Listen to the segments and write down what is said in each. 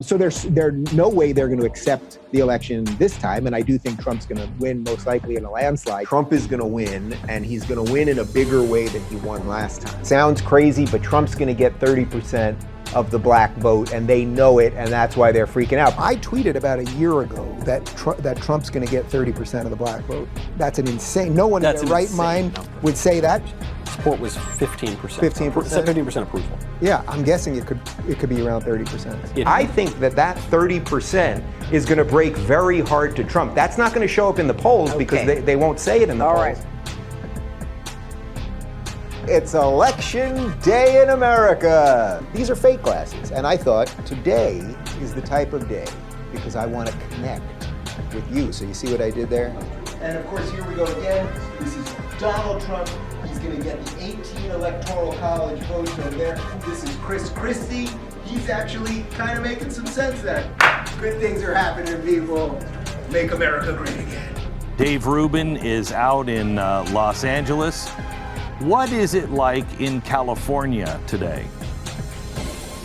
So there's no way they're going to accept the election this time, and I do think Trump's going to win, most likely in a landslide. Trump is going to win, and he's going to win in a bigger way than he won last time. Sounds crazy, but Trump's going to get 30% of the black vote, and they know it, and that's why they're freaking out. I tweeted about a year ago that Trump's going to get 30% of the black vote. That's an insane. No one in their right mind would say that. Support was 15%. 15%. 15% approval. Yeah, I'm guessing it could be around 30%. I think that 30% is going to break very hard to Trump. That's not going to show up in the polls because they won't say it in the polls. All right. It's election day in America. These are fake glasses, and I thought today is the type of day because I want to connect with you. So you see what I did there? And of course, here we go again. This is Donald Trump. He's going to get the 18 Electoral College votes over there. This is Chris Christie. He's actually kind of making some sense that good things are happening, people. Make America great again. Dave Rubin is out in Los Angeles. What is it like in California today?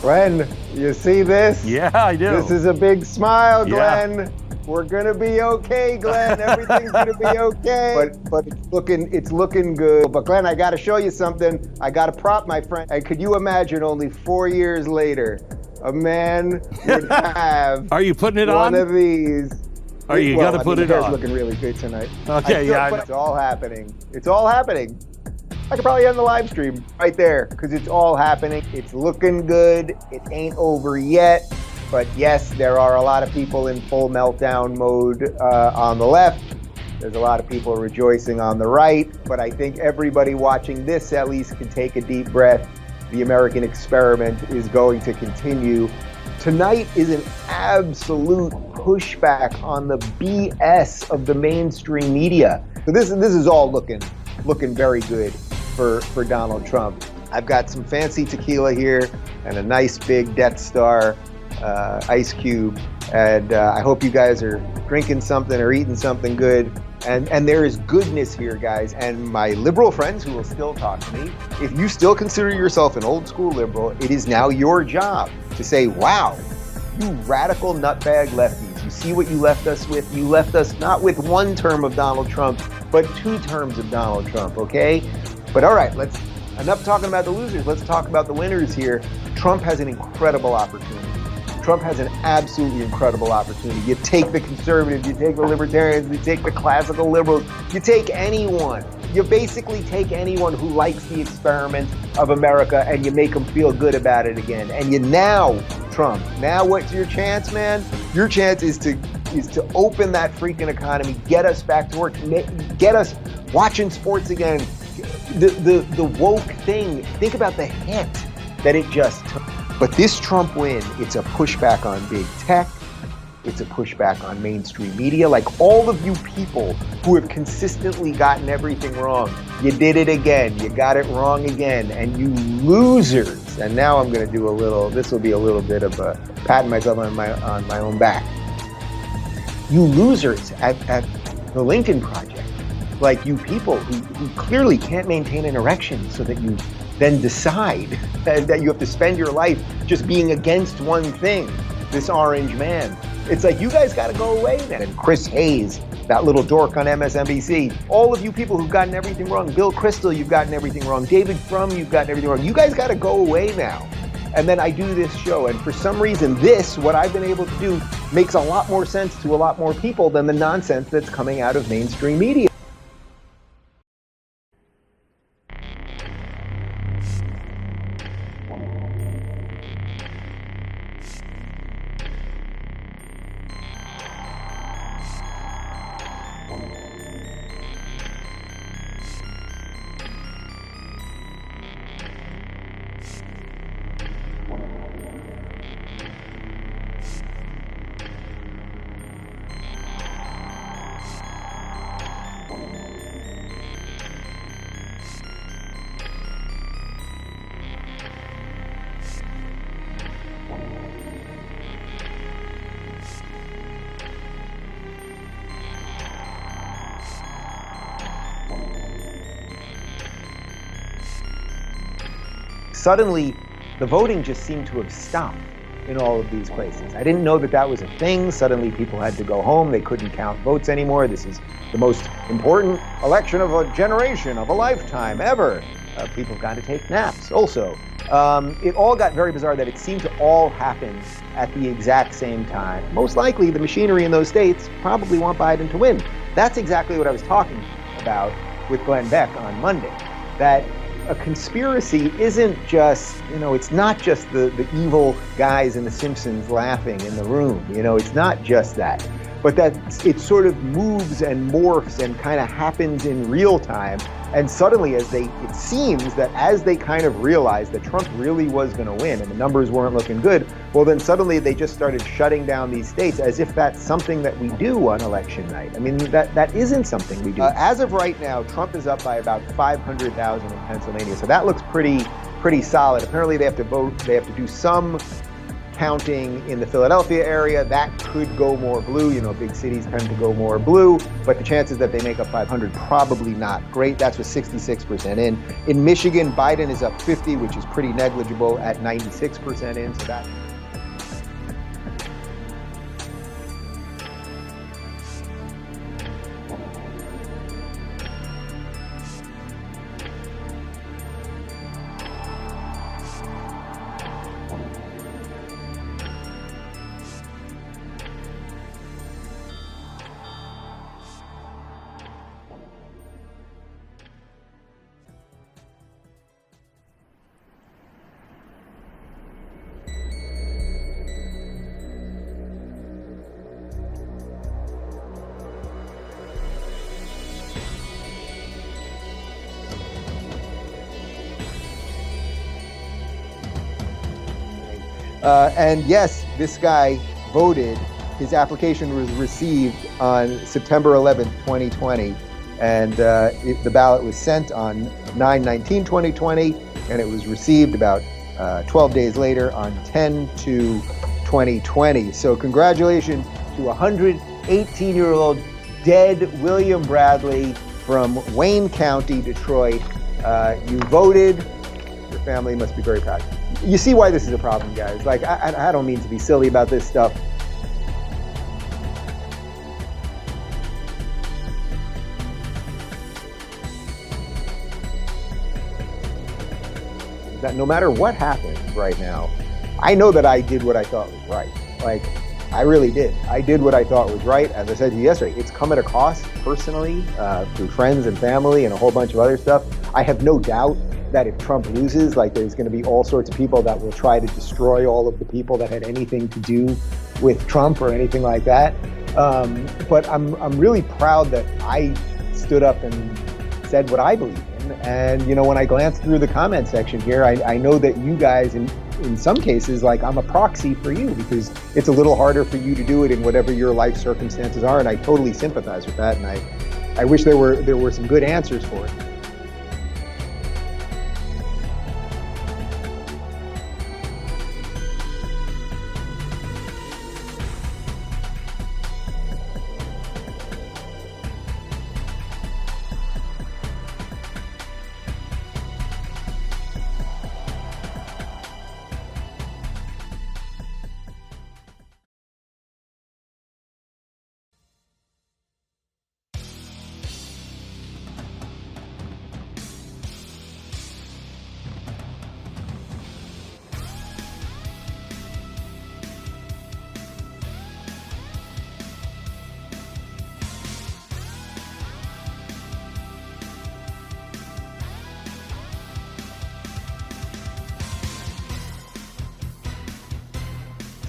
Glenn, you see this? Yeah, I do. This is a big smile, Glenn. Yeah. We're gonna be okay, Glenn. Everything's gonna be okay. But it's looking good. But Glenn, I gotta show you something. I got a prop, my friend. And could you imagine only 4 years later, a man would have Are you putting it one on? of these? Are you gotta put it the hair's on? looking really good tonight. Okay, yeah. It's all happening. It's all happening. I could probably end the live stream right there because it's all happening. It's looking good. It ain't over yet. But yes, there are a lot of people in full meltdown mode on the left. There's a lot of people rejoicing on the right. But I think everybody watching this at least can take a deep breath. The American experiment is going to continue. Tonight is an absolute pushback on the BS of the mainstream media. So this is all looking very good for Donald Trump. I've got some fancy tequila here and a nice big Death Star ice cube, and I hope you guys are drinking something or eating something good. And there is goodness here, guys. And my liberal friends who will still talk to me, if you still consider yourself an old school liberal, it is now your job to say, wow, you radical nutbag lefties, you see what you left us with? You left us not with one term of Donald Trump, but 2 terms of Donald Trump, okay? But all right, enough talking about the losers. Let's talk about the winners here. Trump has an incredible opportunity. Trump has an absolutely incredible opportunity. You take the conservatives, you take the libertarians, you take the classical liberals, you take anyone. You basically take anyone who likes the experiment of America and you make them feel good about it again. And Trump, now what's your chance, man? Your chance is to open that freaking economy, get us back to work, get us watching sports again. The woke thing, think about the hit that it just took. But this Trump win, it's a pushback on big tech. It's a pushback on mainstream media. Like all of you people who have consistently gotten everything wrong, you did it again. You got it wrong again. And you losers. And now I'm going to do this will be a little bit of a patting myself on my own back. You losers at the Lincoln Project, like you people who clearly can't maintain an erection so that you then decide that you have to spend your life just being against one thing, this orange man. It's like, you guys got to go away then. And Chris Hayes, that little dork on MSNBC, all of you people who've gotten everything wrong, Bill Kristol, you've gotten everything wrong, David Frum, you've gotten everything wrong. You guys got to go away now. And then I do this show, and for some reason, what I've been able to do makes a lot more sense to a lot more people than the nonsense that's coming out of mainstream media. Suddenly, the voting just seemed to have stopped. in all of these places. I didn't know that that was a thing. Suddenly people had to go home. They couldn't count votes anymore. This is the most important election of a generation, of a lifetime ever. People got to take naps also. It all got very bizarre that it seemed to all happen at the exact same time. Most likely the machinery in those states probably want Biden to win. That's exactly what I was talking about with Glenn Beck on Monday. That a conspiracy isn't just, it's not just the evil guys in The Simpsons laughing in the room. It's not just that. But that it sort of moves and morphs and kind of happens in real time. And suddenly, it seems that as they kind of realized that Trump really was going to win and the numbers weren't looking good, well, then suddenly they just started shutting down these states as if that's something that we do on election night. I mean, that isn't something we do. As of right now, Trump is up by about 500,000 in Pennsylvania. So that looks pretty solid. Apparently, they have to do some counting in the Philadelphia area. That could go more blue. Big cities tend to go more blue, but the chances that they make up 500, probably not great. That's with 66% in. In Michigan, Biden is up 50, which is pretty negligible at 96% in. So that. And yes, this guy voted. His application was received on September 11th, 2020. And the ballot was sent on 9/19/2020, and it was received about 12 days later on 10/2/2020. So congratulations to 118-year-old dead William Bradley from Wayne County, Detroit. You voted. Your family must be very proud. You see why this is a problem, guys. Like, I don't mean to be silly about this stuff. That no matter what happens right now, I know that I did what I thought was right. Like, I really did. I did what I thought was right. As I said to you yesterday, it's come at a cost personally, through friends and family and a whole bunch of other stuff. I have no doubt that if Trump loses, like, there's going to be all sorts of people that will try to destroy all of the people that had anything to do with Trump or anything like that. But I'm really proud that I stood up and said what I believe in. And, when I glance through the comment section here, I know that you guys, in some cases, like, I'm a proxy for you because it's a little harder for you to do it in whatever your life circumstances are. And I totally sympathize with that. And I wish there were some good answers for it.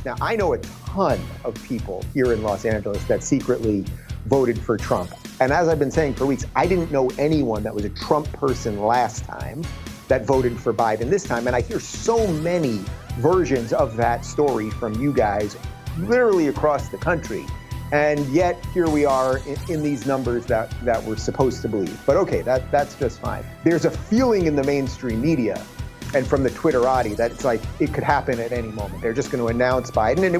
Now, I know a ton of people here in Los Angeles that secretly voted for Trump. And as I've been saying for weeks, I didn't know anyone that was a Trump person last time that voted for Biden this time. And I hear so many versions of that story from you guys literally across the country. And yet here we are in these numbers that we're supposed to believe. But okay, that's just fine. There's a feeling in the mainstream media and from the Twitterati that it's like it could happen at any moment. They're just going to announce Biden, and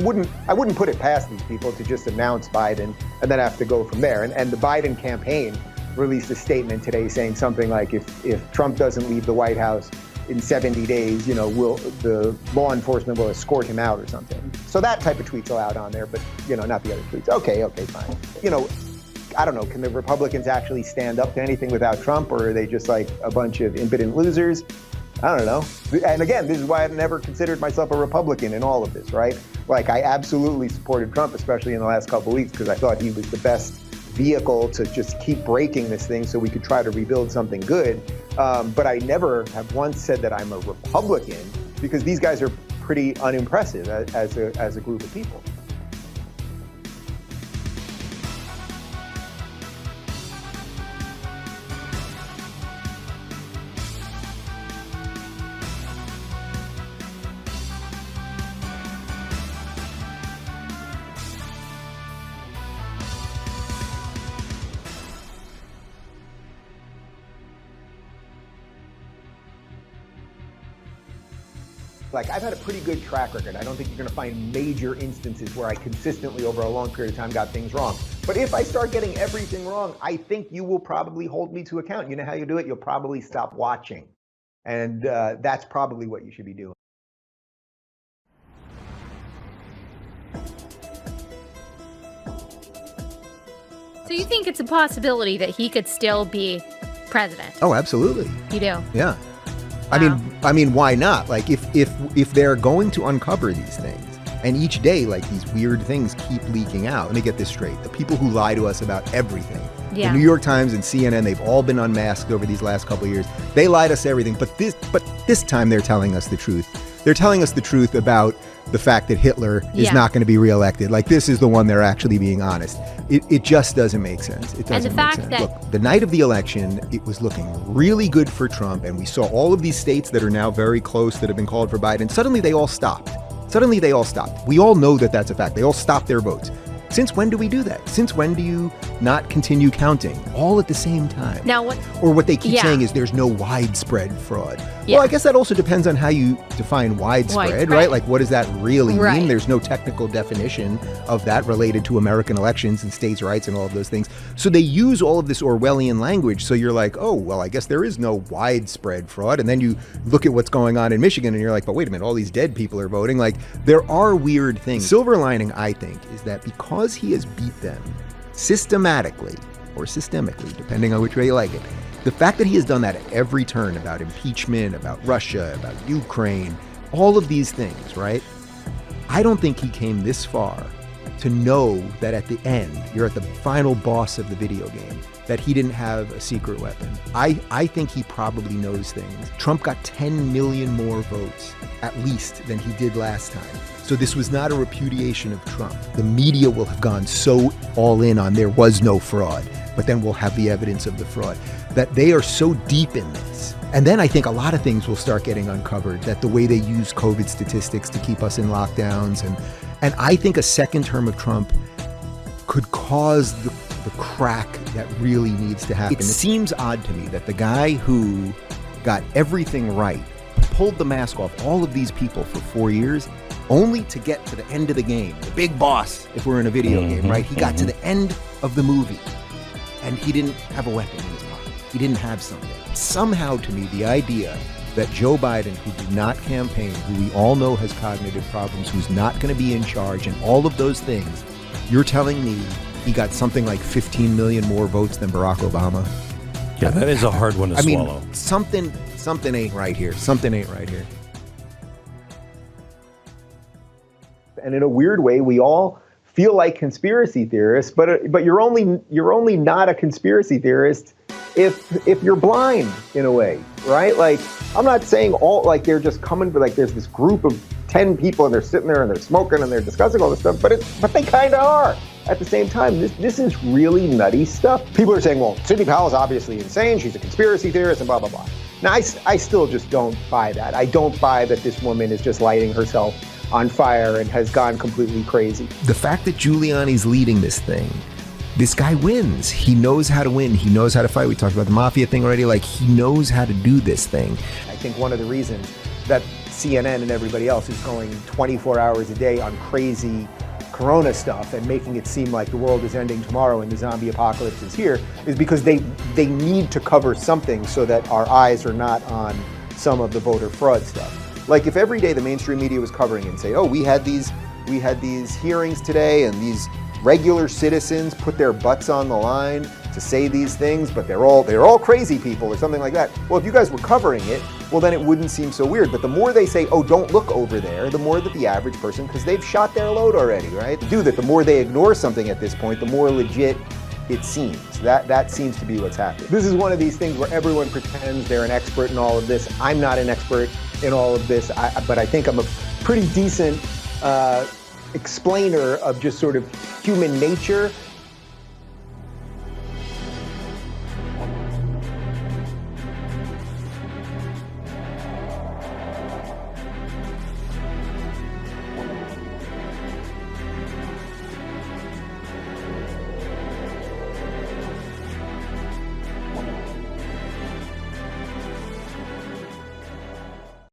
I wouldn't put it past these people to just announce Biden and then have to go from there. And the Biden campaign released a statement today saying something like, if Trump doesn't leave the White House, in 70 days, the law enforcement will escort him out or something. So that type of tweet's allowed on there, but, not the other tweets. Okay, fine. I don't know, can the Republicans actually stand up to anything without Trump, or are they just like a bunch of impotent losers? I don't know. And again, this is why I've never considered myself a Republican in all of this, right? Like, I absolutely supported Trump, especially in the last couple of weeks, because I thought he was the best vehicle to just keep breaking this thing so we could try to rebuild something good. But I never have once said that I'm a Republican, because these guys are pretty unimpressive as a group of people. Like, I've had a pretty good track record. I don't think you're going to find major instances where I consistently over a long period of time got things wrong. But if I start getting everything wrong, I think you will probably hold me to account. You know how you do it? You'll probably stop watching. And that's probably what you should be doing. So you think it's a possibility that he could still be president? Oh, absolutely. You do? Yeah. Wow. I mean, why not? Like, if they're going to uncover these things, and each day, like, these weird things keep leaking out. Let me get this straight: the people who lie to us about everything, Yeah. the New York Times and CNN, they've all been unmasked over these last couple of years. They lie to us everything, but this time they're telling us the truth. They're telling us the truth about the fact that Hitler is not going to be reelected. Like, this is the one they're actually being honest. It just doesn't make sense. It doesn't make sense. Look, the night of the election, it was looking really good for Trump, and we saw all of these states that are now very close that have been called for Biden. Suddenly they all stopped. We all know that that's a fact. They all stopped their votes. Since when do we do that? Since when do you not continue counting all at the same time? Now what? Or what they keep saying is there's no widespread fraud. Yeah. Well, I guess that also depends on how you define widespread, right? Like, what does that really mean? There's no technical definition of that related to American elections and states' rights and all of those things. So they use all of this Orwellian language. So you're like, oh, well, I guess there is no widespread fraud. And then you look at what's going on in Michigan and you're like, but wait a minute, all these dead people are voting. Like, there are weird things. Silver lining, I think, is that because he has beat them systematically or systemically, depending on which way you like it, the fact that he has done that at every turn about impeachment, about Russia, about Ukraine, all of these things, right? I don't think he came this far to know that at the end, you're at the final boss of the video game, that he didn't have a secret weapon. I think he probably knows things. Trump got 10 million more votes, at least, than he did last time. So this was not a repudiation of Trump. The media will have gone so all in on there was no fraud, but then we'll have the evidence of the fraud, that they are so deep in this. And then I think a lot of things will start getting uncovered, that the way they use COVID statistics to keep us in lockdowns. And I think a second term of Trump could cause the crack that really needs to happen. It seems odd to me that the guy who got everything right, pulled the mask off all of these people for 4 years, only to get to the end of the game, the big boss, if we're in a video game, right? He got to the end of the movie and he didn't have a weapon in his pocket. He didn't have something. Somehow, to me, the idea that Joe Biden, who did not campaign, who we all know has cognitive problems, who's not going to be in charge and all of those things, you're telling me he got something like 15 million more votes than Barack Obama? Yeah, that is a hard one to swallow. Mean, something ain't right here. Something ain't right here. And in a weird way, we all feel like conspiracy theorists, but you're only not a conspiracy theorist if you're blind in a way, right? Like, I'm not saying all, like, they're just coming, but like there's this group of 10 people and they're sitting there and they're smoking and they're discussing all this stuff, but they kind of are. At the same time, this is really nutty stuff. People are saying, well, Sidney Powell's obviously insane. She's a conspiracy theorist and blah, blah, blah. Now, I still just don't buy that. I don't buy that this woman is just lighting herself on fire and has gone completely crazy. The fact that Giuliani's leading this thing, this guy wins. He knows how to win. He knows how to fight. We talked about the mafia thing already. Like, he knows how to do this thing. I think one of the reasons that CNN and everybody else is going 24 hours a day on crazy Corona stuff and making it seem like the world is ending tomorrow and the zombie apocalypse is here is because they need to cover something so that our eyes are not on some of the voter fraud stuff. Like if every day the mainstream media was covering it and say, oh, we had these hearings today and these regular citizens put their butts on the line to say these things, but they're all crazy people or something like that. Well, if you guys were covering it, well, then it wouldn't seem so weird. But the more they say, oh, don't look over there, the more that the average person, because they've shot their load already, right? Do that. The more they ignore something at this point, the more legit it seems. That seems to be what's happening. This is one of these things where everyone pretends they're an expert in all of this. I'm not an expert in all of this, but I think I'm a pretty decent explainer of just sort of human nature